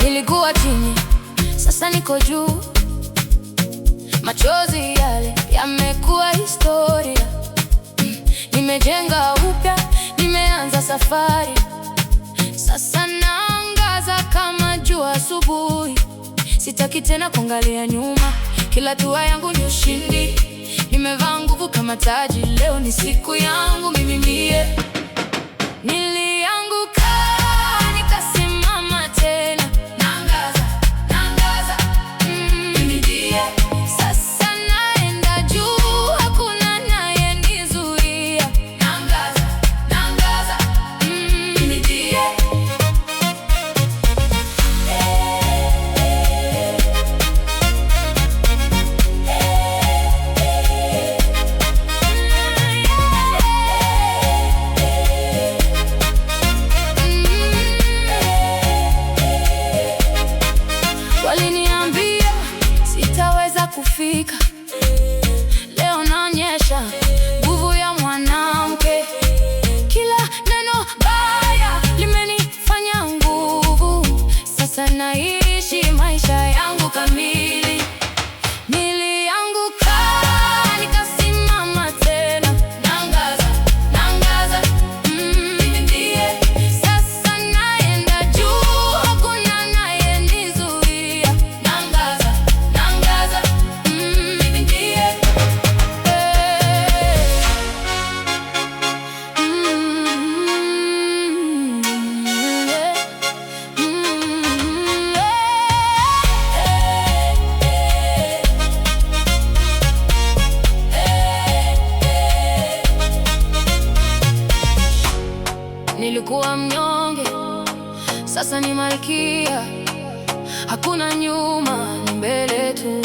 Nilikuwa chini, sasa niko juu. Machozi yale yamekuwa historia. Nimejenga upya, nimeanza safari. Sasa naangaza kama jua asubuhi. Sitaki tena kuangalia nyuma, kila hatua yangu ni ushindi. Nimevaa nguvu kama taji, leo ni siku yangu mimi mie. Nilianguka, nikasimama tena. Naangaza, naangaza, mimi ndiye. Sasa naenda juu, hakuna anayenizuia. Naangaza, naangaza, mimi ndiye. Waliniambia sitaweza kufika, leo naonyesha nguvu ya mwanamke. Kila neno baya limenifanya nguvu, sasa naishi maisha yangu kamili. Nilianguka, nikasimama tena. Naangaza, naangaza, mimi ndiye. Sasa naenda juu, hakuna anayenizuia. Naangaza, naangaza, mimi ndiye. Nilikuwa mnyonge, sasa ni malkia. Hakuna nyuma, ni mbele tu.